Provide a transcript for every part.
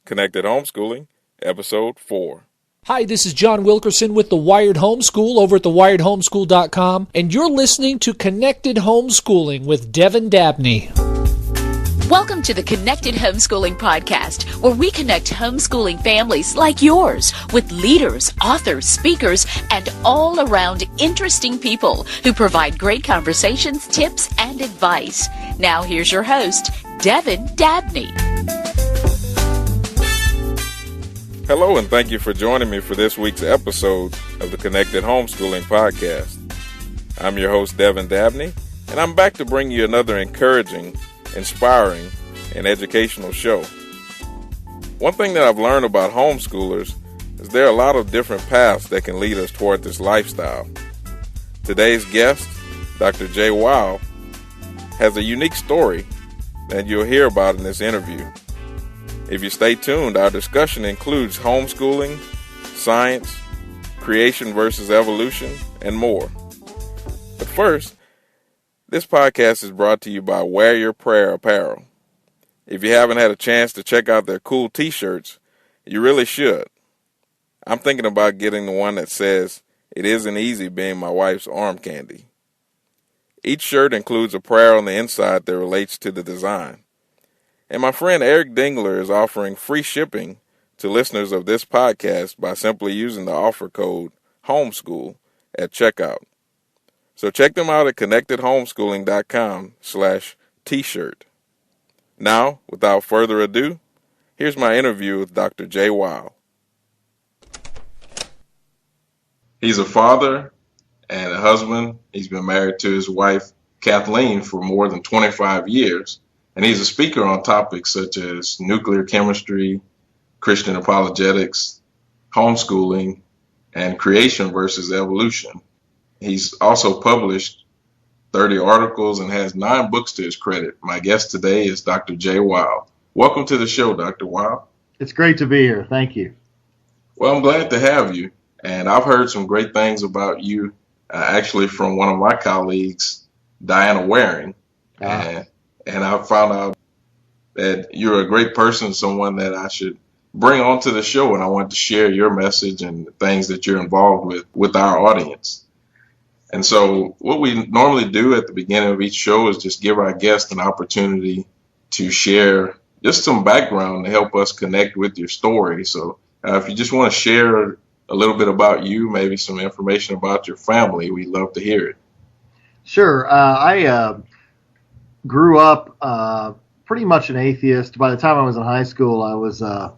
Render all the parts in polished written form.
Connected Homeschooling, Episode 4. Hi, this is John Wilkerson with the Wired Homeschool over at thewiredhomeschool.com, and you're listening to Connected Homeschooling with Devin Dabney. Welcome to the Connected Homeschooling Podcast, where we connect homeschooling families like yours with leaders, authors, speakers, and all-around interesting people who provide great conversations, tips, and advice. Now here's your host, Devin Dabney. Hello, and thank you for joining me for this week's episode of the Connected Homeschooling Podcast. I'm your host, Devin Dabney, and I'm back to bring you another encouraging, inspiring, and educational show. One thing that I've learned about homeschoolers is there are a lot of different paths that can lead us toward this lifestyle. Today's guest, Dr. J. Wile, has a unique story that you'll hear about in this interview. If you stay tuned, our discussion includes homeschooling, science, creation versus evolution, and more. But first, this podcast is brought to you by Wear Your Prayer Apparel. If you haven't had a chance to check out their cool t-shirts, you really should. I'm thinking about getting the one that says, "It isn't easy being my wife's arm candy." Each shirt includes a prayer on the inside that relates to the design. And my friend Eric Dingler is offering free shipping to listeners of this podcast by simply using the offer code HOMESCHOOL at checkout. So check them out at connectedhomeschooling.com/t-shirt. Now, without further ado, here's my interview with Dr. J. Wile. He's a father and a husband. He's been married to his wife, Kathleen, for more than 25 years. And he's a speaker on topics such as nuclear chemistry, Christian apologetics, homeschooling, and creation versus evolution. He's also published 30 articles and has 9 books to his credit. My guest today is Dr. J. Wile. Welcome to the show, Dr. Wile. It's great to be here. Thank you. Well, I'm glad to have you. And I've heard some great things about you, actually from one of my colleagues, Diana Waring. And I found out that you're a great person, someone that I should bring onto the show, and I want to share your message and the things that you're involved with our audience. And so what we normally do at the beginning of each show is just give our guests an opportunity to share just some background to help us connect with your story. So if you just want to share a little bit about you, maybe some information about your family, we'd love to hear it. Sure. I grew up pretty much an atheist. By the time I was in high school, I was a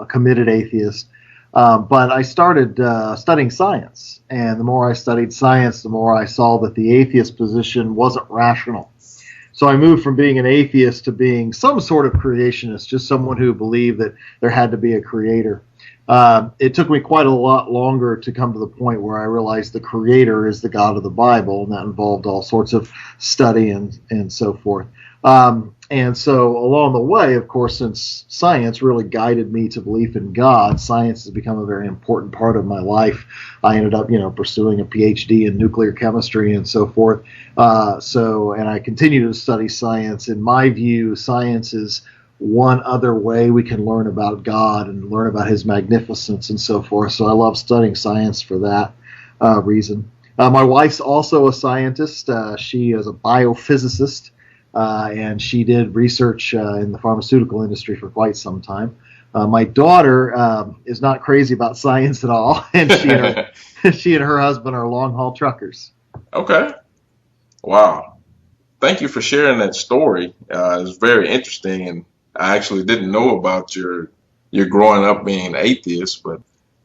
committed atheist. But I started studying science. And the more I studied science, the more I saw that the atheist position wasn't rational. So I moved from being an atheist to being some sort of creationist, just someone who believed that there had to be a creator. It took me quite a lot longer to come to the point where I realized the creator is the God of the Bible, and that involved all sorts of study and so forth. And so along the way, of course, since science really guided me to belief in God, science has become a very important part of my life. I ended up, pursuing a PhD in nuclear chemistry and so forth. And I continue to study science. In my view, science is one other way we can learn about God and learn about his magnificence and so forth. So I love studying science for that reason. My wife's also a scientist. She is a biophysicist, and she did research in the pharmaceutical industry for quite some time. My daughter is not crazy about science at all, and she and her husband are long-haul truckers. Okay. Wow. Thank you for sharing that story. It's very interesting, and I actually didn't know about your growing up being an atheist, but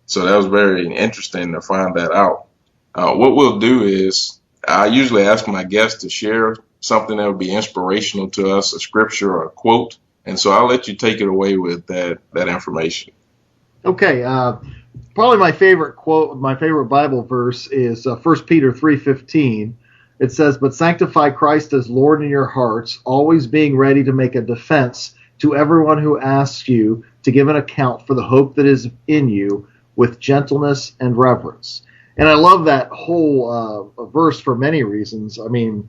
so that was very interesting to find that out. What we'll do is I usually ask my guests to share something that would be inspirational to us, a scripture or a quote, and so I'll let you take it away with that information. Okay. Probably my favorite quote, my favorite Bible verse is 1 Peter 3:15. It says, "But sanctify Christ as Lord in your hearts, always being ready to make a defense to everyone who asks you to give an account for the hope that is in you with gentleness and reverence." And I love that whole verse for many reasons. I mean,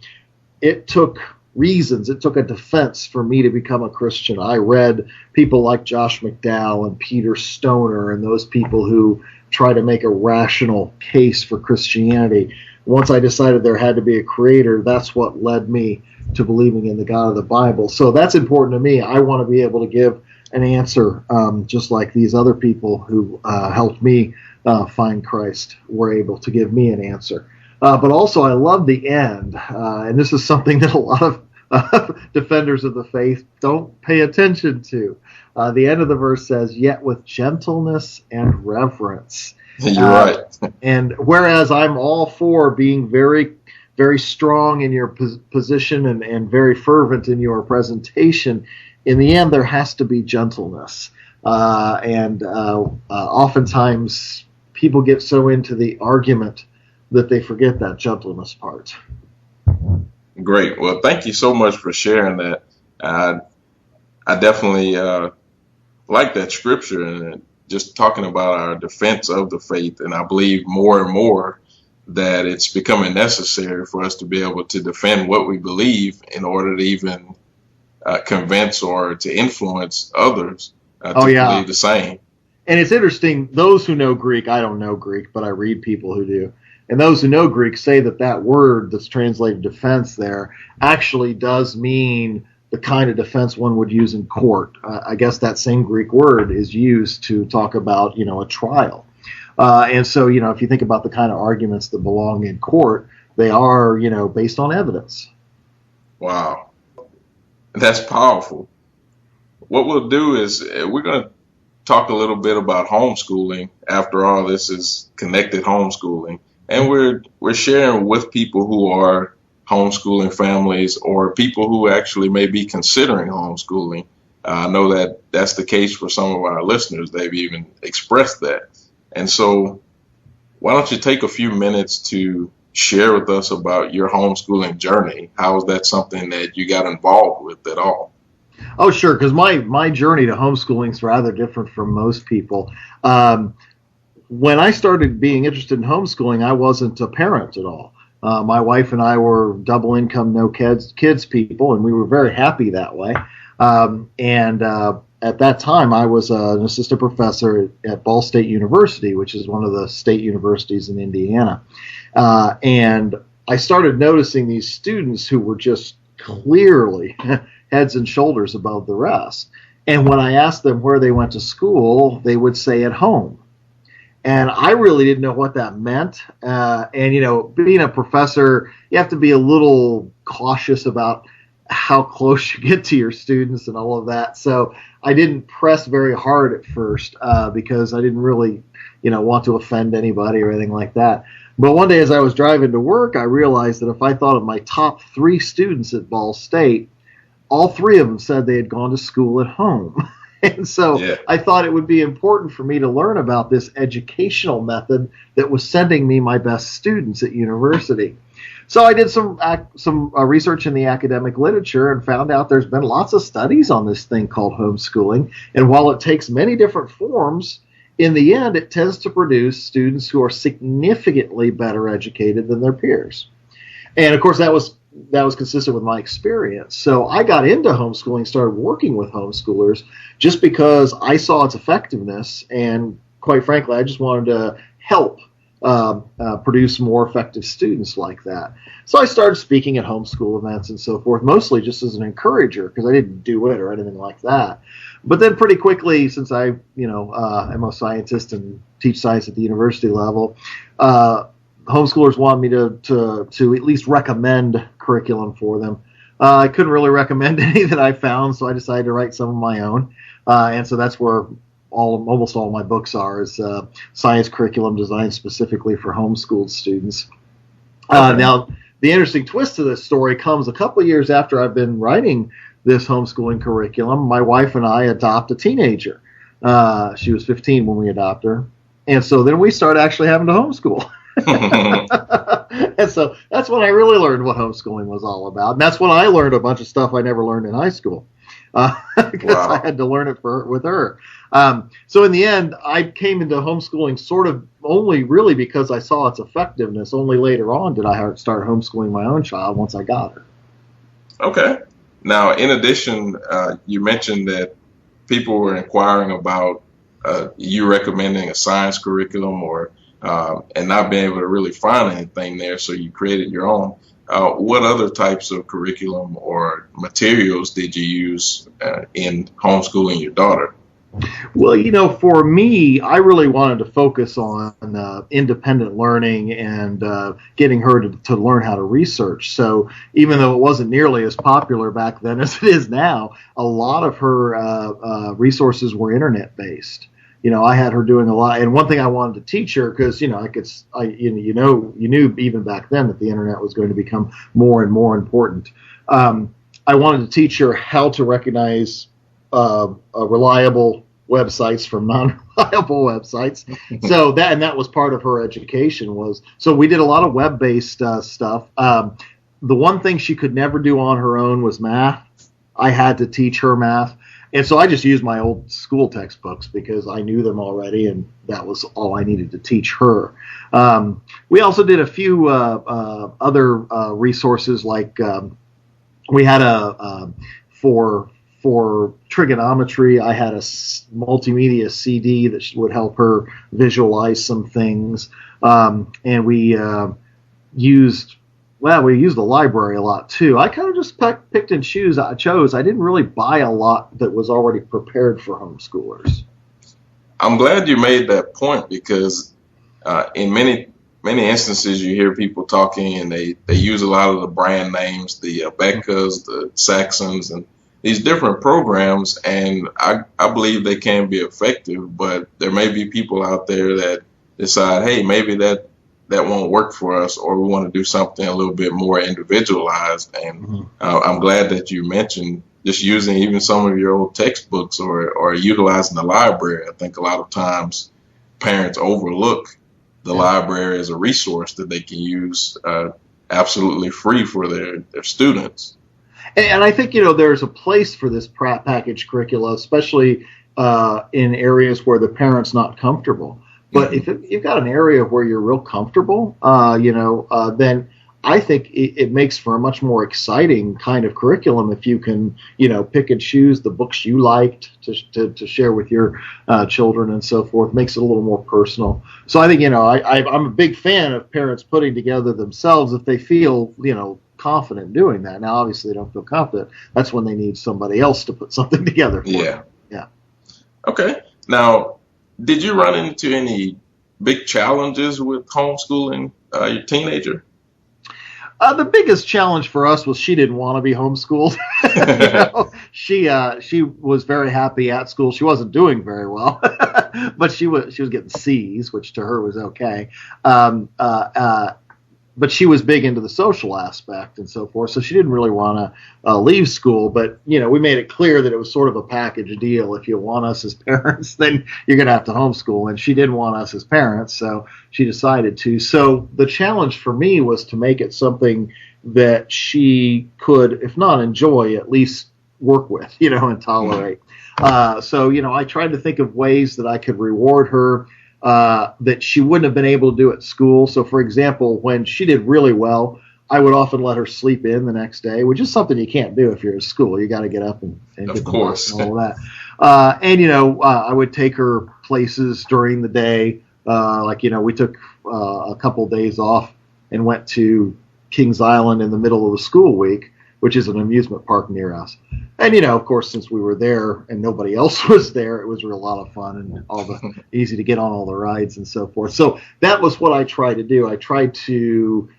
it took reasons. It took a defense for me to become a Christian. I read people like Josh McDowell and Peter Stoner and those people who try to make a rational case for Christianity. Once I decided there had to be a creator, that's what led me to believing in the God of the Bible. So that's important to me. I want to be able to give an answer, just like these other people who helped me find Christ were able to give me an answer. But also, I love the end, and this is something that a lot of defenders of the faith don't pay attention to. The end of the verse says, "Yet with gentleness and reverence." You're right. And whereas I'm all for being very, very strong in your position and very fervent in your presentation, in the end there has to be gentleness. Oftentimes people get so into the argument that they forget that gentleness part. Great. Well, thank you so much for sharing that. I definitely like that scripture and just talking about our defense of the faith. And I believe more and more that it's becoming necessary for us to be able to defend what we believe in order to even convince or to influence others to believe the same. And it's interesting, those who know Greek, I don't know Greek, but I read people who do. And those who know Greek say that that word that's translated defense there actually does mean the kind of defense one would use in court. I guess that same Greek word is used to talk about, a trial. And so, if you think about the kind of arguments that belong in court, they are, based on evidence. Wow. That's powerful. What we'll do is we're going to talk a little bit about homeschooling. After all, this is connected homeschooling. And we're sharing with people who are homeschooling families or people who actually may be considering homeschooling. I know that that's the case for some of our listeners. They've even expressed that. And so why don't you take a few minutes to share with us about your homeschooling journey? How is that something that you got involved with at all? Oh, sure, because my journey to homeschooling is rather different from most people. When I started being interested in homeschooling, I wasn't a parent at all. My wife and I were double income, no kids people, and we were very happy that way. At that time, I was an assistant professor at Ball State University, which is one of the state universities in Indiana. And I started noticing these students who were just clearly heads and shoulders above the rest. And when I asked them where they went to school, they would say at home. And I really didn't know what that meant. Being a professor, you have to be a little cautious about how close you get to your students and all of that. So I didn't press very hard at first because I didn't really, want to offend anybody or anything like that. But one day as I was driving to work, I realized that if I thought of my top 3 students at Ball State, all 3 of them said they had gone to school at home. And so I thought it would be important for me to learn about this educational method that was sending me my best students at university. So I did some research in the academic literature and found out there's been lots of studies on this thing called homeschooling. And while it takes many different forms, in the end, it tends to produce students who are significantly better educated than their peers. And of course, that was consistent with my experience. So I got into homeschooling, started working with homeschoolers just because I saw its effectiveness. And quite frankly, I just wanted to help produce more effective students like that. So I started speaking at homeschool events and so forth, mostly just as an encourager because I didn't do it or anything like that. But then pretty quickly, since I am a scientist and teach science at the university level, homeschoolers wanted me to at least recommend curriculum for them. I couldn't really recommend any that I found, so I decided to write some of my own. And so that's where almost all my books are, is science curriculum designed specifically for homeschooled students. Now, the interesting twist to this story comes a couple of years after I've been writing this homeschooling curriculum. My wife and I adopt a teenager. She was 15 when we adopted her. And so then we started actually having to homeschool. And so that's when I really learned what homeschooling was all about. And that's when I learned a bunch of stuff I never learned in high school because I had to learn it with her. So in the end, I came into homeschooling sort of only really because I saw its effectiveness. Only later on did I start homeschooling my own child once I got her. Okay. Now, in addition, you mentioned that people were inquiring about you recommending a science curriculum or and not being able to really find anything there, so you created your own. What other types of curriculum or materials did you use in homeschooling your daughter? Well, for me, I really wanted to focus on independent learning and getting her to learn how to research. So even though it wasn't nearly as popular back then as it is now, a lot of her resources were internet based. I had her doing a lot, and one thing I wanted to teach her, because you knew even back then that the internet was going to become more and more important. I wanted to teach her how to recognize reliable websites from non-reliable websites. So that was part of her education. So we did a lot of web-based stuff. The one thing she could never do on her own was math. I had to teach her math. And so I just used my old school textbooks because I knew them already, and that was all I needed to teach her. We also did a few other resources, like we had for trigonometry, I had a multimedia CD that would help her visualize some things, and we used the library a lot too. I kind of just picked and chose. I didn't really buy a lot that was already prepared for homeschoolers. I'm glad you made that point, because in many instances you hear people talking and they use a lot of the brand names, the Beccas, the Saxons, and these different programs, and I believe they can be effective, but there may be people out there that decide, hey, maybe that won't work for us, or we want to do something a little bit more individualized. And I'm glad that you mentioned just using even some of your old textbooks or utilizing the library. I think a lot of times parents overlook the library as a resource that they can use absolutely free for their students. And I think, there's a place for this package curricula, especially in areas where the parent's not comfortable. But if you've got an area where you're real comfortable, then I think it makes for a much more exciting kind of curriculum if you can, pick and choose the books you liked to share with your children and so forth. Makes it a little more personal. So I think, I'm a big fan of parents putting together themselves if they feel, confident doing that. Now, obviously, they don't feel confident. That's when they need somebody else to put something together for them. Yeah. Okay. Now, did you run into any big challenges with homeschooling your teenager? The biggest challenge for us was she didn't want to be homeschooled. She was very happy at school. She wasn't doing very well, but she was getting C's, which to her was okay. But she was big into the social aspect and so forth, so she didn't really want to leave school. But, we made it clear that it was sort of a package deal. If you want us as parents, then you're going to have to homeschool. And she didn't want us as parents, so she decided to. So the challenge for me was to make it something that she could, if not enjoy, at least work with, and tolerate. So, I tried to think of ways that I could reward her that she wouldn't have been able to do at school. So, for example, when she did really well, I would often let her sleep in the next day, which is something you can't do if you're at school. You got to get up and get the bus and all that. I would take her places during the day. We took a couple days off and went to Kings Island in the middle of the school week, which is an amusement park near us. And, of course, since we were there and nobody else was there, it was a lot of fun and easy to get on all the rides and so forth. So that was what I tried to do. I tried to,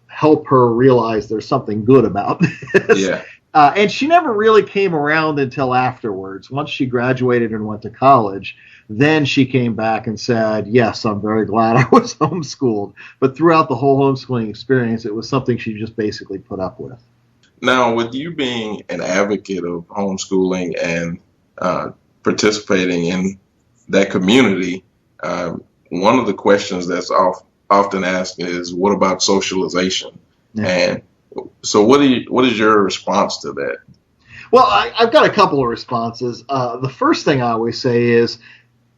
help her realize there's something good about this. Yeah. And she never really came around until afterwards. Once she graduated and went to college, then she came back and said, yes, I'm very glad I was homeschooled. But throughout the whole homeschooling experience, it was something she just basically put up with. Now, with you being an advocate of homeschooling and participating in that community, one of the questions that's often asked is, what about socialization? Yeah. And so what is your response to that? Well, I've got a couple of responses. The first thing I always say is,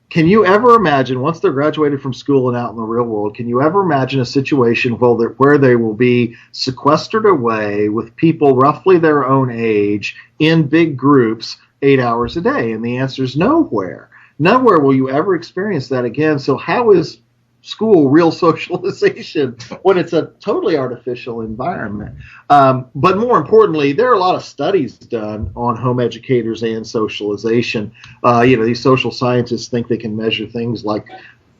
Can you ever imagine, once they're graduated from school and out in the real world, can you ever imagine a situation where they will be sequestered away with people roughly their own age in big groups 8 hours a day? And the answer is nowhere. Nowhere will you ever experience that again. So how is school real socialization when it's a totally artificial environment? But more importantly, there are a lot of studies done on home educators and socialization. These social scientists think they can measure things like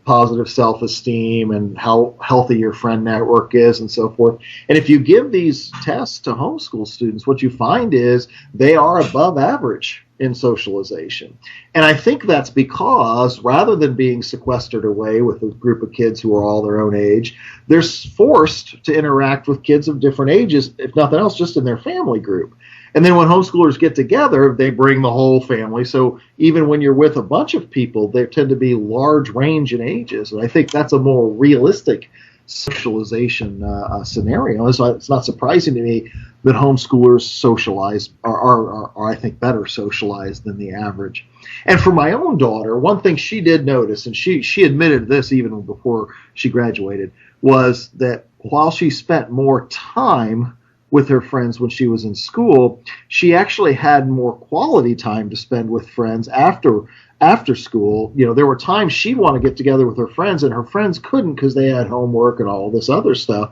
positive self-esteem and how healthy your friend network is and so forth. And if you give these tests to homeschool students, what you find is they are above average in socialization. And I think that's because rather than being sequestered away with a group of kids who are all their own age, they're forced to interact with kids of different ages, if nothing else, just in their family group. And then when homeschoolers get together, they bring the whole family. So even when you're with a bunch of people, they tend to be large range in ages. And I think that's a more realistic socialization scenario. So it's not surprising to me that homeschoolers socialize are I think better socialized than the average. And for my own daughter, one thing she did notice, and she admitted this even before she graduated, was that while she spent more time with her friends when she was in school, she actually had more quality time to spend with friends after school. There were times she'd want to get together with her friends, and her friends couldn't because they had homework and all this other stuff.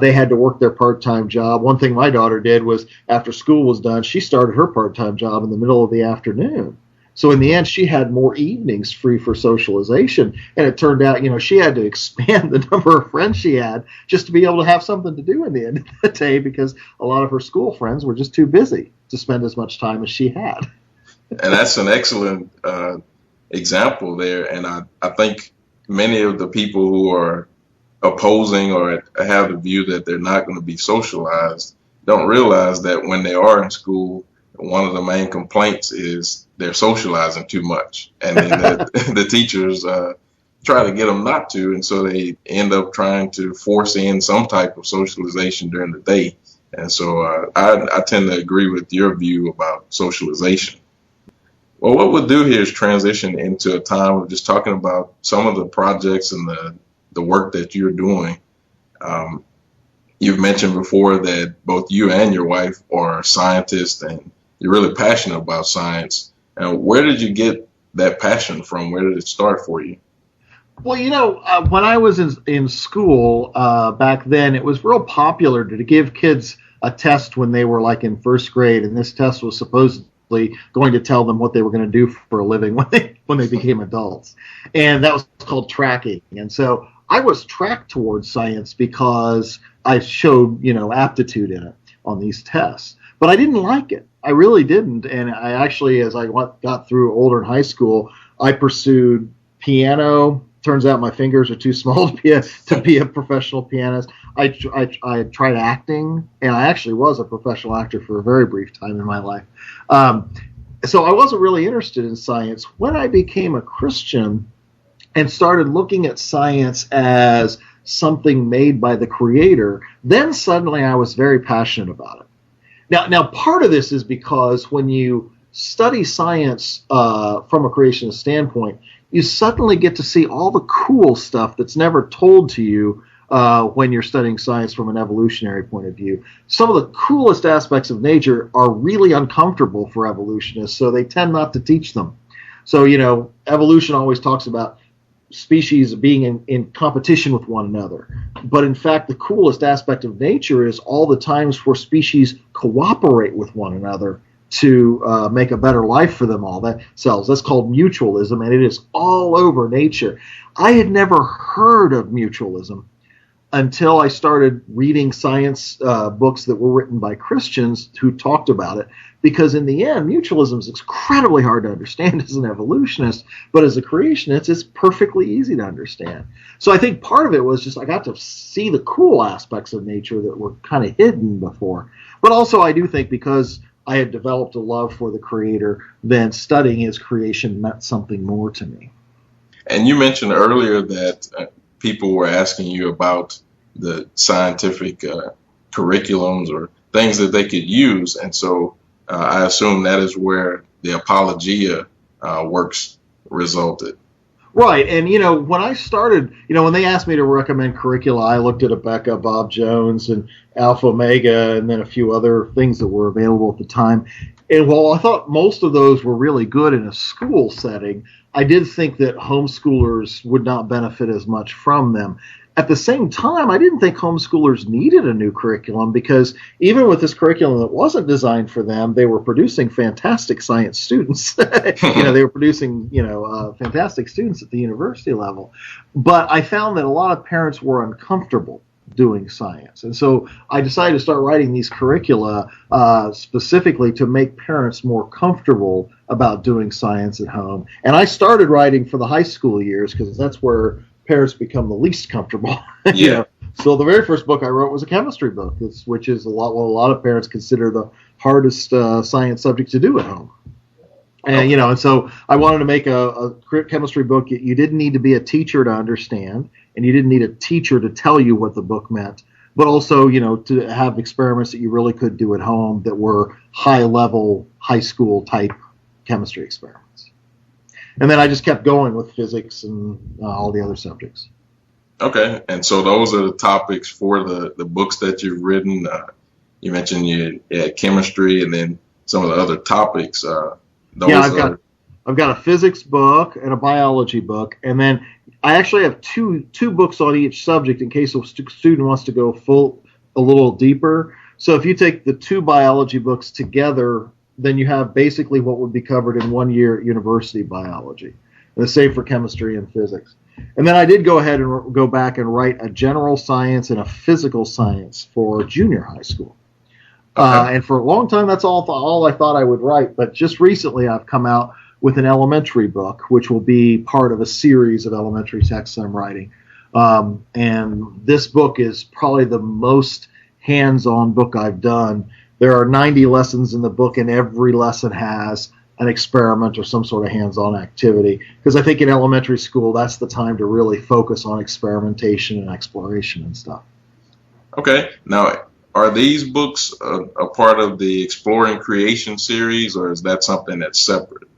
They had to work their part-time job. One thing my daughter did was after school was done, she started her part-time job in the middle of the afternoon. So in the end, she had more evenings free for socialization. And it turned out, she had to expand the number of friends she had just to be able to have something to do in the end of the day, because a lot of her school friends were just too busy to spend as much time as she had. And that's an excellent example there. And I think many of the people who are opposing or have the view that they're not going to be socialized don't realize that when they are in school, one of the main complaints is they're socializing too much. And then the teachers try to get them not to. And so they end up trying to force in some type of socialization during the day. And so I tend to agree with your view about socialization. Well, what we'll do here is transition into a time of just talking about some of the projects and the work that you're doing. You've mentioned before that both you and your wife are scientists and you're really passionate about science. And where did you get that passion from? Where did it start for you? Well, when I was in school back then, it was real popular to give kids a test when they were like in first grade. And this test was supposedly going to tell them what they were going to do for a living when they became adults. And that was called tracking. And so I was tracked towards science because I showed, aptitude in it on these tests. But I didn't like it. I really didn't. And I actually, as I got through older in high school, I pursued piano. Turns out my fingers are too small to be a professional pianist. I tried acting, and I actually was a professional actor for a very brief time in my life. So I wasn't really interested in science. When I became a Christian and started looking at science as something made by the Creator, then suddenly I was very passionate about it. Now, part of this is because when you study science from a creationist standpoint, you suddenly get to see all the cool stuff that's never told to you when you're studying science from an evolutionary point of view. Some of the coolest aspects of nature are really uncomfortable for evolutionists, so they tend not to teach them. So, evolution always talks about species being in competition with one another. But in fact, the coolest aspect of nature is all the times where species cooperate with one another to make a better life for them all themselves. That's called mutualism, and it is all over nature. I had never heard of mutualism until I started reading science books that were written by Christians who talked about it, because in the end, mutualism is incredibly hard to understand as an evolutionist, but as a creationist, it's perfectly easy to understand. So I think part of it was just I got to see the cool aspects of nature that were kind of hidden before. But also I do think because I had developed a love for the Creator, then studying His creation meant something more to me. And you mentioned earlier that people were asking you about the scientific curriculums or things that they could use. And so I assume that is where the Apologia works resulted. Right, and when I started, when they asked me to recommend curricula, I looked at Abeka, Bob Jones, and Alpha Omega, and then a few other things that were available at the time. And while I thought most of those were really good in a school setting, I did think that homeschoolers would not benefit as much from them. At the same time, I didn't think homeschoolers needed a new curriculum because even with this curriculum that wasn't designed for them, they were producing fantastic science students. They were producing, fantastic students at the university level. But I found that a lot of parents were uncomfortable doing science. And so I decided to start writing these curricula specifically to make parents more comfortable about doing science at home. And I started writing for the high school years because that's where parents become the least comfortable. Yeah. So the very first book I wrote was a chemistry book, which is what a lot of parents consider the hardest science subject to do at home. And and so I wanted to make a chemistry book. You didn't need to be a teacher to understand, and you didn't need a teacher to tell you what the book meant, but also to have experiments that you really could do at home that were high-level, high school type chemistry experiments. And then I just kept going with physics and all the other subjects. Okay, and so those are the topics for the books that you've written. You mentioned you had chemistry, and then some of the other topiks. I've got a physics book and a biology book, and then I actually have two books on each subject in case a student wants to go a little deeper. So if you take the two biology books together, then you have basically what would be covered in 1 year university biology. And the same for chemistry and physics. And then I did go ahead and go back and write a general science and a physical science for junior high school. And for a long time, that's all I thought I would write. But just recently, I've come out with an elementary book, which will be part of a series of elementary texts I'm writing. And this book is probably the most hands-on book I've done. There are 90 lessons in the book, and every lesson has an experiment or some sort of hands-on activity. Because I think in elementary school, that's the time to really focus on experimentation and exploration and stuff. Okay. Now, are these books a part of the Exploring Creation series, or is that something that's separate?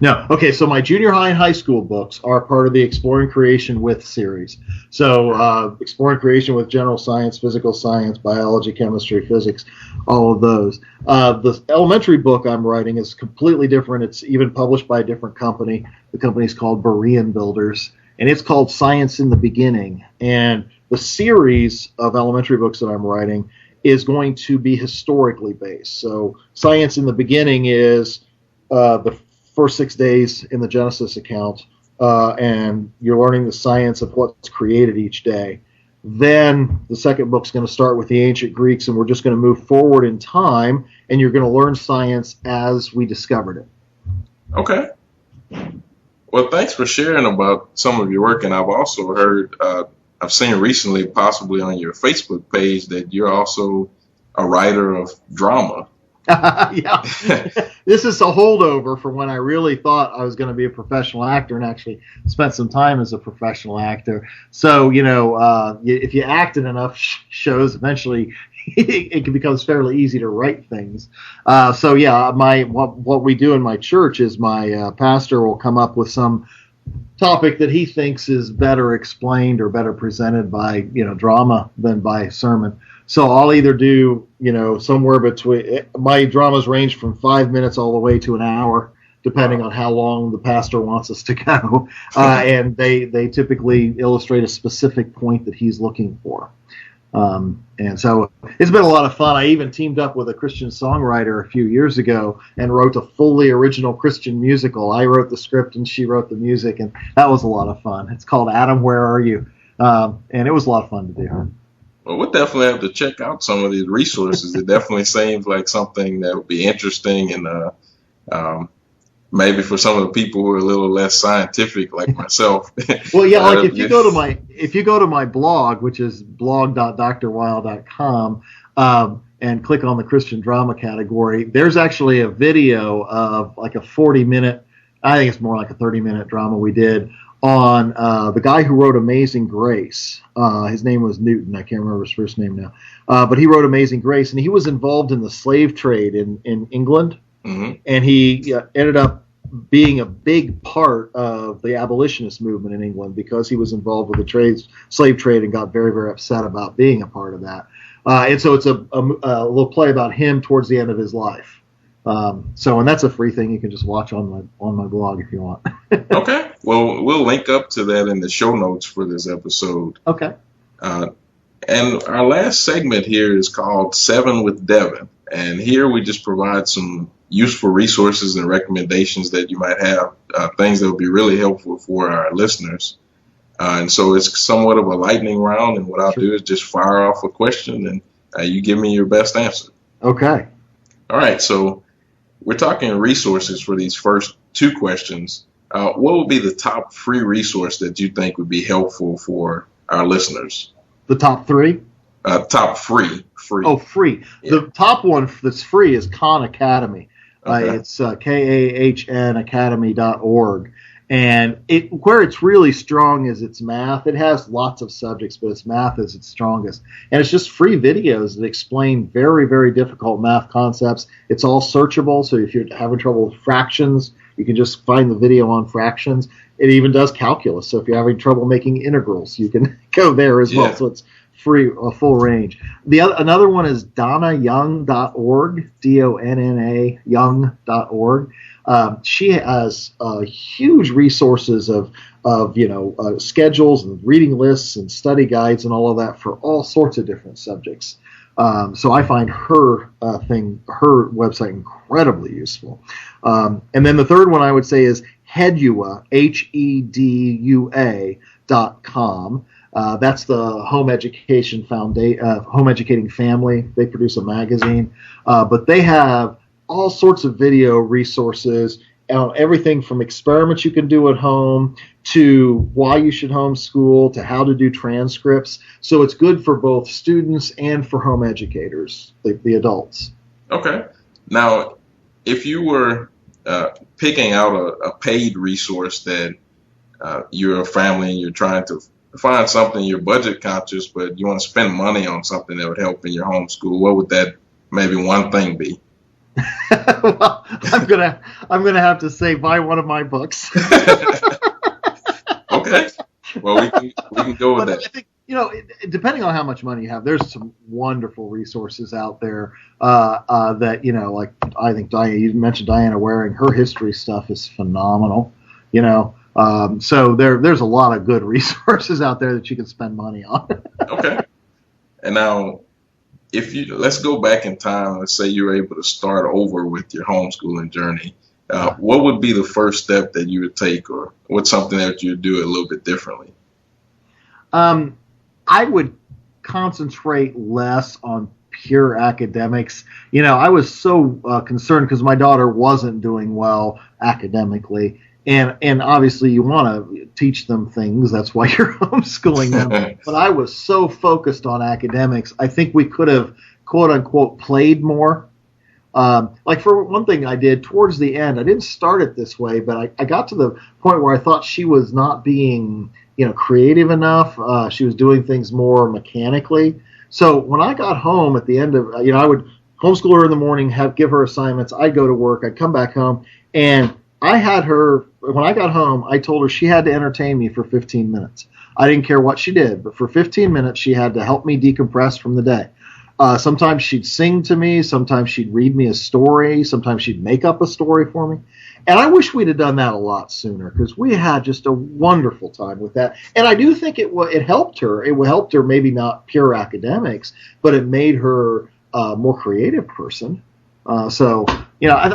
No. Okay, so my junior high and high school books are part of the Exploring Creation with series. So Exploring Creation with general science, physical science, biology, chemistry, physics, all of those. The elementary book I'm writing is completely different. It's even published by a different company. The company's called Berean Builders, and it's called Science in the Beginning. And the series of elementary books that I'm writing is going to be historically based. So Science in the Beginning is the first 6 days in the Genesis account, and you're learning the science of what's created each day. Then the second book's going to start with the ancient Greeks, and we're just going to move forward in time, and you're going to learn science as we discovered it. Okay. Well, thanks for sharing about some of your work, and I've also heard, I've seen recently, possibly on your Facebook page, that you're also a writer of drama. Yeah, this is a holdover from when I really thought I was going to be a professional actor and actually spent some time as a professional actor. So, if you act in enough shows, eventually it becomes fairly easy to write things. What we do in my church is my pastor will come up with some topic that he thinks is better explained or better presented by, drama than by sermon. So I'll either do, somewhere between, my dramas range from 5 minutes all the way to an hour, depending on how long the pastor wants us to go. And they typically illustrate a specific point that he's looking for. And so it's been a lot of fun. I even teamed up with a Christian songwriter a few years ago and wrote a fully original Christian musical. I wrote the script and she wrote the music, and that was a lot of fun. It's called Adam, Where Are You? And it was a lot of fun to do. Well, we'll definitely have to check out some of these resources. It definitely seems like something that would be interesting, and maybe for some of the people who are a little less scientific, like myself. Well, yeah, like if you go to my blog, which is blog.drwile.com, and click on the Christian drama category, there's actually a video of like a 40-minute, I think it's more like a 30-minute drama we did on the guy who wrote Amazing Grace. His name was Newton. I can't remember his first name now. But he wrote Amazing Grace, and he was involved in the slave trade in England. Mm-hmm. And he ended up being a big part of the abolitionist movement in England because he was involved with the slave trade and got very, very upset about being a part of that. And so it's a little play about him towards the end of his life. And that's a free thing you can just watch on my blog if you want. Okay. Well, we'll link up to that in the show notes for this episode. Okay. And our last segment here is called 7 with Devin. And here we just provide some useful resources and recommendations that you might have, things that would be really helpful for our listeners. And so it's somewhat of a lightning round. And what I'll do is just fire off a question and you give me your best answer. Okay. All right. So we're talking resources for these first 2 questions. What would be the top free resource that you think would be helpful for our listeners? The top 3? Top free. Oh, free. Yeah. The top one that's free is Khan Academy. Okay. It's KAHN academy.org. And where it's really strong is its math. It has lots of subjects, but its math is its strongest. And it's just free videos that explain very, very difficult math concepts. It's all searchable, so if you're having trouble with fractions, you can just find the video on fractions. It even does calculus, so if you're having trouble making integrals, you can go there as well. So it's free, a full range. Another one is donnayoung.org, DONNA young.org. She has huge resources of schedules and reading lists and study guides and all of that for all sorts of different subjects. So I find her website incredibly useful. And then the third one I would say is Hedua, HEDUA.com. That's the Home Education Home Educating Family. They produce a magazine, but they have all sorts of video resources, everything from experiments you can do at home to why you should homeschool to how to do transcripts. So it's good for both students and for home educators, the adults. Okay. Now, if you were picking out a paid resource that you're a family and you're trying to find something, you're budget conscious, but you want to spend money on something that would help in your homeschool, what would that maybe one thing be? Well, I'm gonna have to say buy one of my books. Okay. Well, we can go with that. I think depending on how much money you have, there's some wonderful resources out there that like I think you mentioned Diana Waring. Her history stuff is phenomenal. So there's a lot of good resources out there that you can spend money on. Okay. And now, let's go back in time. Let's say you're able to start over with your homeschooling journey. What would be the first step that you would take, or what's something that you'd do a little bit differently? I would concentrate less on pure academics. I was so concerned because my daughter wasn't doing well academically. And obviously you want to teach them things. That's why you're homeschooling them. But I was so focused on academics. I think we could have, quote unquote, played more. Like for one thing I did towards the end, I didn't start it this way, but I got to the point where I thought she was not being, creative enough. She was doing things more mechanically. So when I got home at the end of, I would homeschool her in the morning, give her assignments. I'd go to work. I'd come back home, and I had her, when I got home, I told her she had to entertain me for 15 minutes. I didn't care what she did, but for 15 minutes, she had to help me decompress from the day. Sometimes she'd sing to me. Sometimes she'd read me a story. Sometimes she'd make up a story for me. And I wish we'd have done that a lot sooner, because we had just a wonderful time with that. And I do think it helped her. It helped her, maybe not pure academics, but it made her a more creative person. I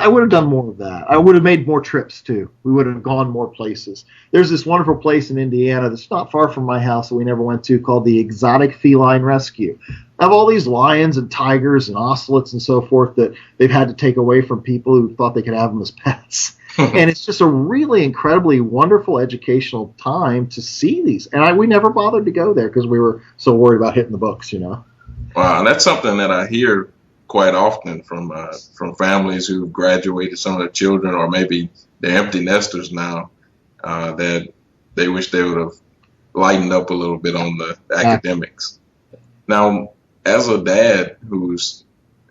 would have done more of that. I would have made more trips, too. We would have gone more places. There's this wonderful place in Indiana that's not far from my house that we never went to called the Exotic Feline Rescue. I have all these lions and tigers and ocelots and so forth that they've had to take away from people who thought they could have them as pets. And it's just a really incredibly wonderful educational time to see these. And we never bothered to go there because we were so worried about hitting the books, Wow, and that's something that I hear quite often from families who've graduated some of their children, or maybe they're empty nesters now, that they wish they would have lightened up a little bit on the academics. Now, as a dad who's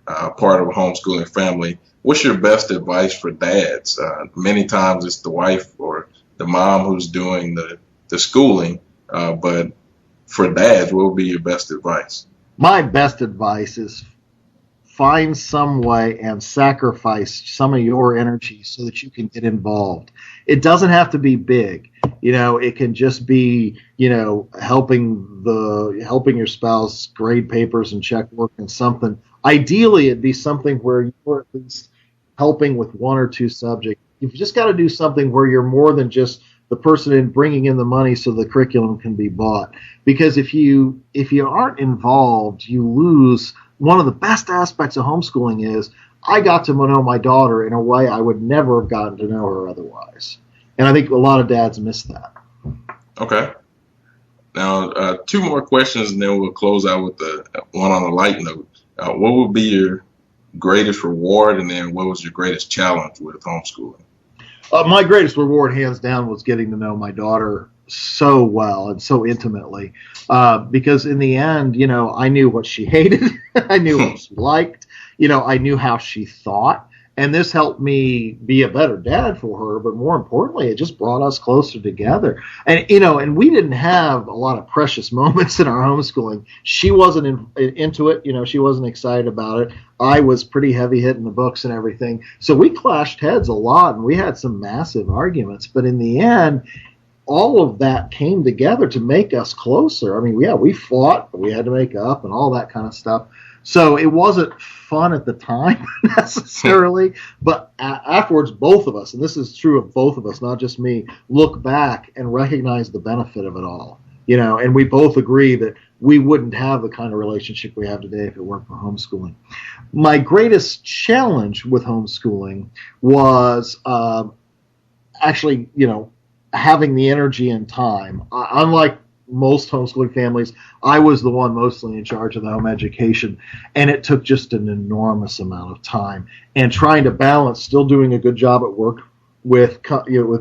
part of a homeschooling family, what's your best advice for dads? Many times it's the wife or the mom who's doing the schooling, but for dads, what would be your best advice? My best advice is find some way and sacrifice some of your energy so that you can get involved. It doesn't have to be big. It can just be, helping your spouse grade papers and check work and something. Ideally, it'd be something where you're at least helping with one or two subjects. You've just got to do something where you're more than just the person in bringing in the money so the curriculum can be bought. Because if you aren't involved, you lose. One of the best aspects of homeschooling is I got to know my daughter in a way I would never have gotten to know her otherwise. And I think a lot of dads miss that. Okay. Now, two more questions, and then we'll close out with the one on a light note. What would be your greatest reward, and then what was your greatest challenge with homeschooling? My greatest reward, hands down, was getting to know my daughter so well and so intimately, because in the end, I knew what she hated, I knew what she liked, I knew how she thought, and this helped me be a better dad for her. But more importantly, it just brought us closer together. And and we didn't have a lot of precious moments in our homeschooling. She wasn't into it, she wasn't excited about it. I was pretty heavy hitting the books and everything, so we clashed heads a lot, and we had some massive arguments. But in the end, all of that came together to make us closer. I mean, we fought, but we had to make up and all that kind of stuff. So it wasn't fun at the time necessarily, but afterwards, both of us, and this is true of both of us, not just me, look back and recognize the benefit of it all. And we both agree that we wouldn't have the kind of relationship we have today if it weren't for homeschooling. My greatest challenge with homeschooling was actually, having the energy and time. Unlike most homeschooling families, I was the one mostly in charge of the home education, and it took just an enormous amount of time. And trying to balance still doing a good job at work with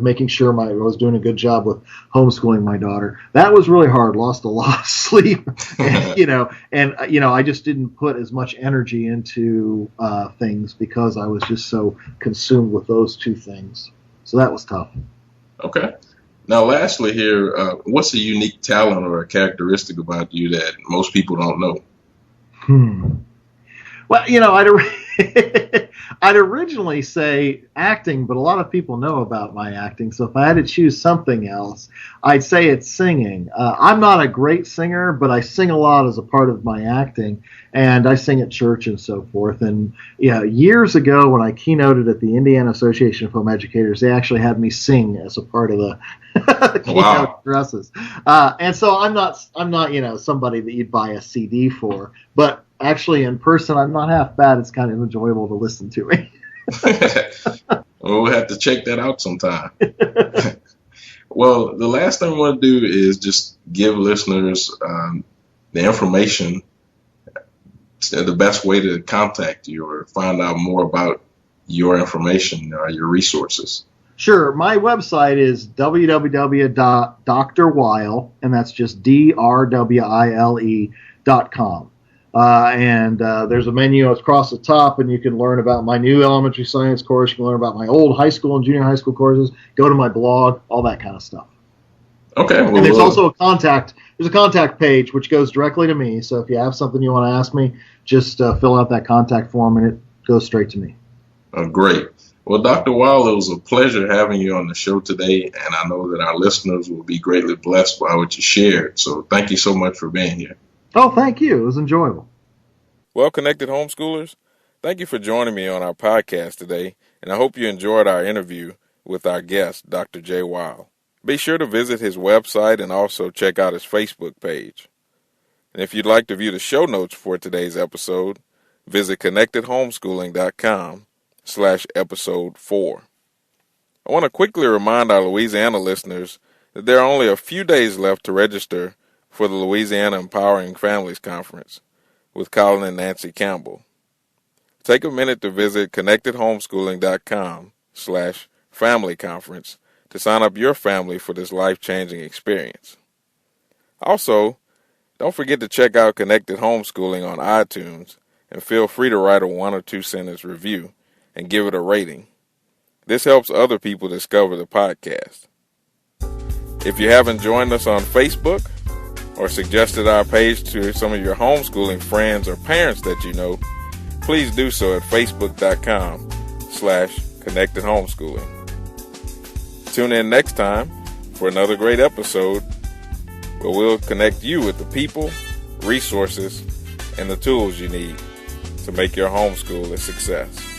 making sure I was doing a good job with homeschooling my daughter. That was really hard. Lost a lot of sleep, and I just didn't put as much energy into things because I was just so consumed with those two things. So that was tough. Okay. Now, lastly here, what's a unique talent or a characteristic about you that most people don't know? Well, I'd originally say acting, but a lot of people know about my acting. So if I had to choose something else, I'd say it's singing. I'm not a great singer, but I sing a lot as a part of my acting, and I sing at church and so forth. And years ago, when I keynoted at the Indiana Association of Home Educators, they actually had me sing as a part of the keynote addresses. And so I'm not somebody that you'd buy a CD for, but actually in person, I'm not half bad. It's kind of enjoyable to listen to me. Well, we'll have to check that out sometime. Well, the last thing we want to do is just give listeners the information, the best way to contact you or find out more about your information, your resources. Sure. My website is www.drwile, and that's just drwile.com. And there's a menu across the top, and you can learn about my new elementary science course. You can learn about my old high school and junior high school courses. Go to my blog, all that kind of stuff. Okay. Well, and there's also a contact page which goes directly to me. So if you have something you want to ask me, just fill out that contact form, and it goes straight to me. Great. Well, Dr. Wile, it was a pleasure having you on the show today, and I know that our listeners will be greatly blessed by what you shared. So thank you so much for being here. Oh, thank you. It was enjoyable. Well, Connected Homeschoolers, thank you for joining me on our podcast today, and I hope you enjoyed our interview with our guest, Dr. J. Wile. Be sure to visit his website and also check out his Facebook page. And if you'd like to view the show notes for today's episode, visit connectedhomeschooling.com/episode 4. I want to quickly remind our Louisiana listeners that there are only a few days left to register for the Louisiana Empowering Families Conference with Colin and Nancy Campbell. Take a minute to visit connectedhomeschooling.com/family conference to sign up your family for this life-changing experience. Also, don't forget to check out Connected Homeschooling on iTunes, and feel free to write a 1 or 2 sentence review, and give it a rating. This helps other people discover the podcast. If you haven't joined us on Facebook or suggested our page to some of your homeschooling friends or parents that you know, please do so at facebook.com/connected homeschooling. Tune in next time for another great episode where we'll connect you with the people, resources, and the tools you need to make your homeschool a success.